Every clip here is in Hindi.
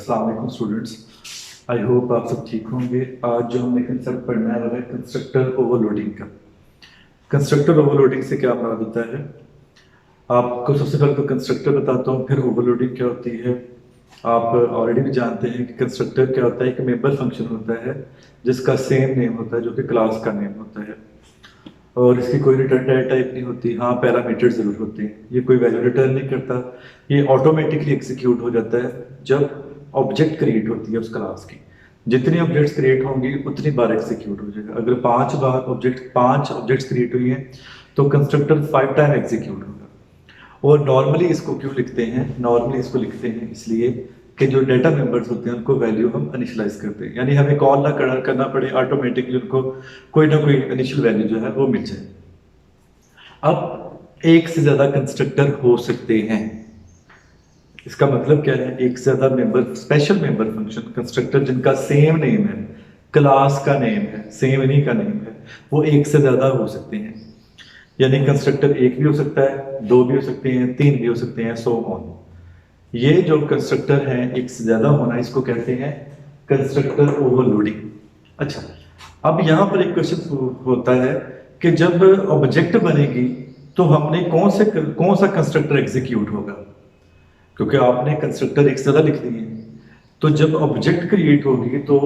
अस्सलाम वालेकुम स्टूडेंट्स। आई होप आप सब ठीक होंगे। आज जो हमने कंसेप्ट पढ़ना है वो है कंस्ट्रक्टर ओवरलोडिंग का। कंस्ट्रक्टर ओवरलोडिंग से क्या मुराद होता है? आपको सबसे पहले तो कंस्ट्रक्टर बताता हूँ, फिर ओवरलोडिंग क्या होती है। आप ऑलरेडी भी जानते हैं कि कंस्ट्रक्टर क्या होता है। एक मेंबर फंक्शन होता है जिसका सेम नेम होता है, जो कि क्लास का नेम होता है, और इसकी कोई रिटर्न डाटा टाइप नहीं होती। हाँ, पैरामीटर जरूर होते हैं। ये कोई वैल्यू रिटर्न नहीं करता, ये ऑटोमेटिकली एग्जीक्यूट हो जाता है जब ऑब्जेक्ट क्रिएट होती है उस क्लास की। जितनी ऑब्जेक्ट्स क्रिएट होंगी उतनी बार एग्जीक्यूट हो जाएगा। अगर 5 ऑब्जेक्ट्स क्रिएट हुई हैं तो कंस्ट्रक्टर 5 टाइम एग्जीक्यूट होगा। और नॉर्मली इसको क्यों लिखते हैं? नॉर्मली इसको लिखते हैं इसलिए कि जो डेटा मेंबर्स होते हैं उनको वैल्यू हम इनिशियलाइज करते हैं, यानी हमें कॉल ना करना पड़े, ऑटोमेटिकली उनको कोई ना कोई इनिशियल वैल्यू जो है वो मिल जाए। अब एक से ज्यादा कंस्ट्रक्टर हो सकते हैं। इसका मतलब क्या है? एक से ज्यादा member, special member function constructor जिनका सेम नेम है, क्लास का नेम है, सेम इन्हीं का नेम है, वो एक से ज्यादा हो सकते हैं। यानी कंस्ट्रक्टर एक भी हो सकता है, दो भी हो सकते हैं, तीन भी हो सकते हैं, सो ऑन। ये जो कंस्ट्रक्टर है एक से ज्यादा होना, इसको कहते हैं कंस्ट्रक्टर ओवरलोडिंग। अच्छा, अब यहां पर एक क्वेश्चन होता है कि जब ऑब्जेक्ट बनेगी तो हमने कौन सा कंस्ट्रक्टर एग्जीक्यूट होगा? क्योंकि आपने कंस्ट्रक्टर एक से ज्यादा लिख दिए, तो जब ऑब्जेक्ट क्रिएट होगी तो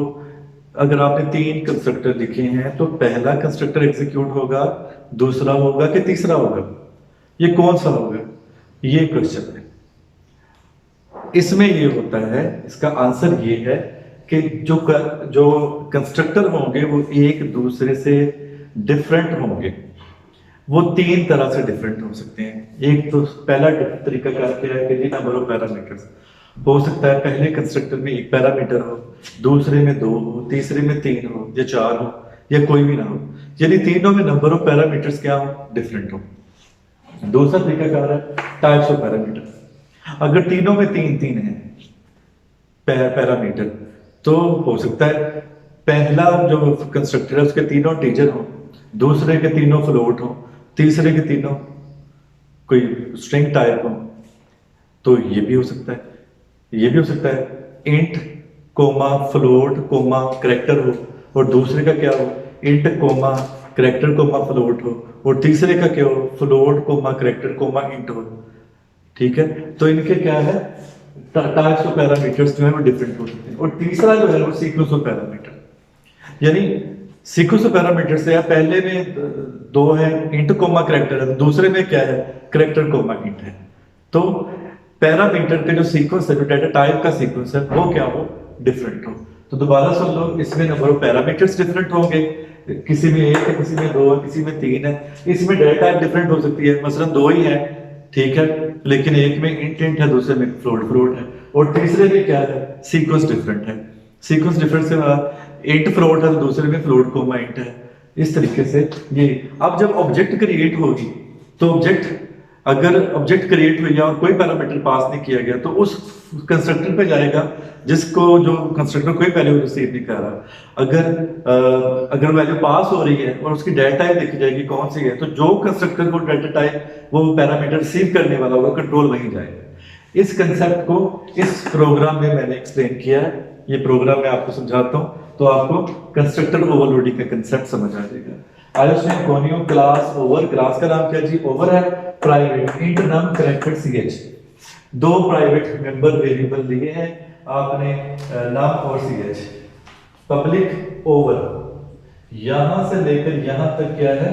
अगर आपने 3 कंस्ट्रक्टर लिखे हैं तो पहला कंस्ट्रक्टर एग्जीक्यूट होगा, दूसरा होगा कि तीसरा होगा? ये कौन सा होगा? ये क्वेश्चन है। इसमें ये होता है, इसका आंसर ये है कि जो कंस्ट्रक्टर होंगे वो एक दूसरे से डिफरेंट होंगे। वो 3 तरह से डिफरेंट हो सकते हैं। एक तो पहला तरीका क्या है कि नंबर ऑफ पैरामीटर्स हो सकता है। पहले कंस्ट्रक्टर में एक पैरामीटर हो, दूसरे में 2 हो, तीसरे में 3 हो, या 4 हो, या कोई भी ना हो, यानी तीनों में नंबर ऑफ पैरामीटर्स क्या हो? डिफरेंट हो। दूसरा तरीका क्या है? Types of parameter. अगर तीनों में 3 है पैरामीटर, तो हो सकता है पहला जो कंस्ट्रक्टर है उसके तीनों इंटीजर हो, दूसरे के तीनों फ्लोट हो, तीसरे के तीनों कोई स्ट्रिंग टाइप हो। तो ये भी हो सकता है। ये भी हो सकता है int comma float comma character हो, और दूसरे का क्या हो? Int comma character comma float हो, और तीसरे का क्या हो? Float comma character comma int हो। ठीक है, तो इनके क्या है? टाइप्स ऑफ पैरामीटर्स जो है वो डिफरेंट हो सकते हैं। और तीसरा जो है वो सीक्वेंस ऑफ पैरामीटर, यानी सीक्वेंस ऑफ पैरामीटर से पहले में 2 है, इंट कोमा करेक्टर है, दूसरे में क्या है? करेक्टर कोमा इंट है। तो पैरामीटर के जो सीक्वेंस है, जो डेटा टाइप का सीक्वेंस है, वो क्या हो? डिफरेंट हो। तो दोबारा सुन लो, इसमें नंबर ऑफ पैरामीटर्स डिफरेंट होंगे, किसी में 1 है, किसी में 2 है, किसी में 3 है। इसमें डेटा टाइप डिफरेंट हो सकती है, मसलन 2 ही है, ठीक है, लेकिन एक में इंट है, दूसरे में फ्लोट है, और तीसरे में क्या है? सीक्वेंस डिफरेंट है। सीक्वेंस डिफरेंस से इंट फ्लोट है, तो दूसरे में फ्लोट कोमा इंट है। इस तरीके से ये। अब जब ऑब्जेक्ट क्रिएट होगी तो अगर ऑब्जेक्ट क्रिएट हुई है और कोई पैरामीटर पास नहीं किया गया तो उस कंस्ट्रक्टर पे जाएगा जिसको, जो कंस्ट्रक्टर कोई वैल्यू रिसीव नहीं कर रहा। अगर वैल्यू पास हो रही है और उसकी डेटा टाइप देखी जाएगी कौन सी है, तो जो कंस्ट्रक्टर को डेटा टाइप वो पैरामीटर रिसीव करने वाला होगा, कंट्रोल वहीं जाएगा। इस कंसेप्ट को इस प्रोग्राम में मैंने एक्सप्लेन किया है। ये प्रोग्राम मैं आपको समझाता हूँ तो आपको कंस्ट्रक्टर ओवरलोडिंग का कंसेप्ट समझ आ जाएगा। आयोस्नेकोनियो क्लास ओवर, क्लास का नाम क्या जी? ओवर है। Private int num character ch, 2 private member variable लिए हैं आपने, नम और ch। पब्लिक ओवर, यहां से लेकर यहां तक क्या है?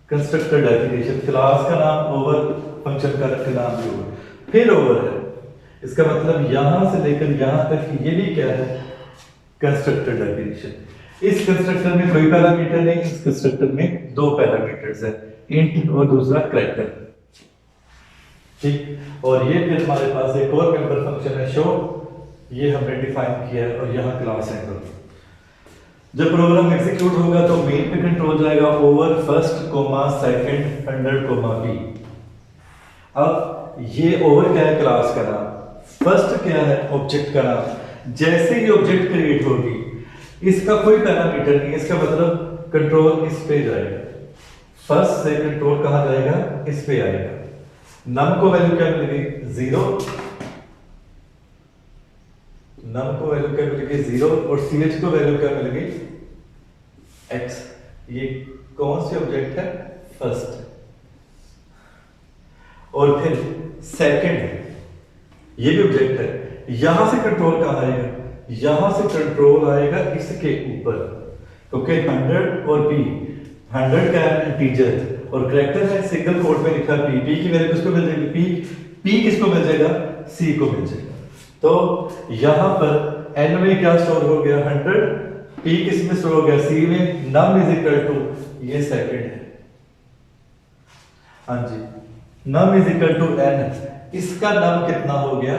Constructor definition. क्लास का नाम ओवर, फंक्शन का नाम भी ओवर, फिर ओवर है। इसका मतलब यहां से लेकर यहां तक ये भी क्या है? Constructor definition. इस कंस्ट्रक्टर में कोई पैरामीटर नहीं, इस कंस्ट्रक्टर में 2 पैरामीटर्स है, इंट और दूसरा करेक्टर। ठीक, और ये फिर हमारे पास एक और मेंबर फंक्शन है शो, ये हमने डिफाइन किया है, और यहां क्लास है। जब प्रोग्राम एग्जीक्यूट होगा तो मेन पे कंट्रोल जाएगा over first comma second under comma B. अब ये ओवर क्या है? क्लास का नाम। फर्स्ट क्या है? ऑब्जेक्ट का नाम। जैसे ही ऑब्जेक्ट क्रिएट होगी, इसका कोई पैरामीटर नहीं है, इसका मतलब कंट्रोल इस पे जाएगा। फर्स्ट से कंट्रोल कहां जाएगा? इस पे आएगा। नम को वैल्यू क्या मिलेगी? 0, नम को वैल्यू क्या मिलेगी 0 और सी एच को वैल्यू क्या मिलेगी x। ये कौन सी ऑब्जेक्ट है फर्स्ट, और फिर सेकंड है, ये भी ऑब्जेक्ट है। यहां से कंट्रोल कहां आएगा, यहां से कंट्रोल आएगा इसके ऊपर, क्योंकि 100 और p, 100 का इंटीजर और कैरेक्टर है, सिंगल कोड में लिखा p, p की वैल्यू किसको मिल जाएगी p किसको मिल जाएगा c को मिल जाएगा। तो यहां पर n में क्या स्टोर हो गया 100, p किस में स्टोर हो गया c में, नम इज इक्वल टू ये सेकंड है, हाँ जी, num is equal to n, इसका नम कितना हो गया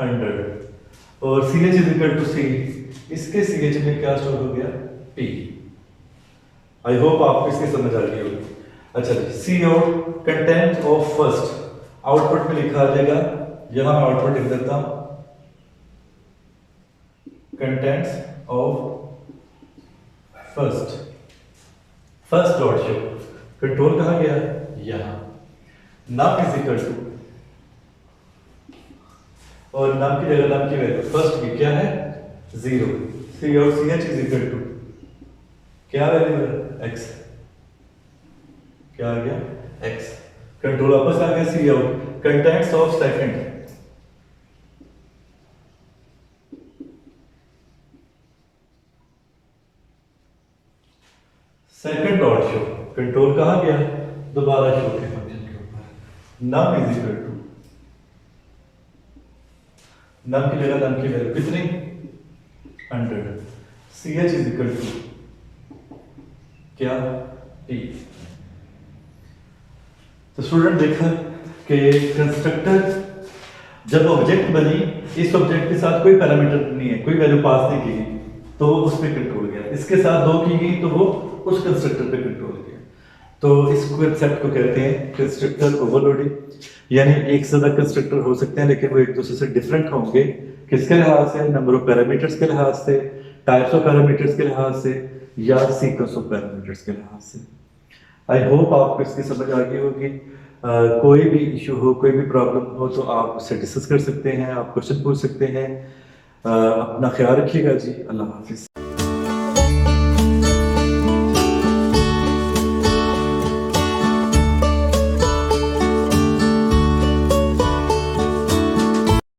100 और C H is equal to C, इसके सी एच में क्या स्टोर हो गया p। आई होप आपको इसकी समझ आ गई होगी। अच्छा जी, cout content of first, output में लिखा आ जाएगा, यहां मैं आउटपुट लिख देता हूं contents of first, first dot show, control कहां गया यहां, नम इज इक्वल टू, और नम की जगह नम की वैल्यू फर्स्ट की क्या है 0, cout C H is equal to क्या वैल्यू है x, क्या आ गया x, कंट्रोल वापस आ गया cout contents of second, second dot show, control कहां गया दोबारा शो के फंक्शन के ऊपर, num is equal to, num की जगह नम की वैल्यू कितनी 100, C H is equal to क्या p। तो स्टूडेंट देखा कि कंस्ट्रक्टर जब ऑब्जेक्ट बनी, इस ऑब्जेक्ट के साथ कोई पैरामीटर नहीं है, कोई वैल्यू पास नहीं की गई, तो वो उस पर कंट्रोल गया, इसके साथ 2 की गई तो वो उस कंस्ट्रक्टर पे कंट्रोल गया। तो इस कंसेप्ट को कहते हैं कंस्ट्रक्टर ओवरलोडिंग, यानी एक से ज्यादा कंस्ट्रक्टर हो सकते हैं लेकिन वो एक दूसरे से डिफरेंट होंगे, किसके लिहाज से, नंबर ऑफ पैरामीटर्स के लिहाज से, टाइप्स ऑफ पैरामीटर्स के लिहाज से, या सीक्वेंस ऑफ पैरामीटर्स के लिहाज से। आई होप आपको इसकी समझ आ गई होगी। कोई भी इशू हो, कोई भी प्रॉब्लम हो तो आप उससे डिस्कस कर सकते हैं, आप क्वेश्चन पूछ सकते हैं। अपना ख्याल रखिएगा जी, अल्लाह हाफिज।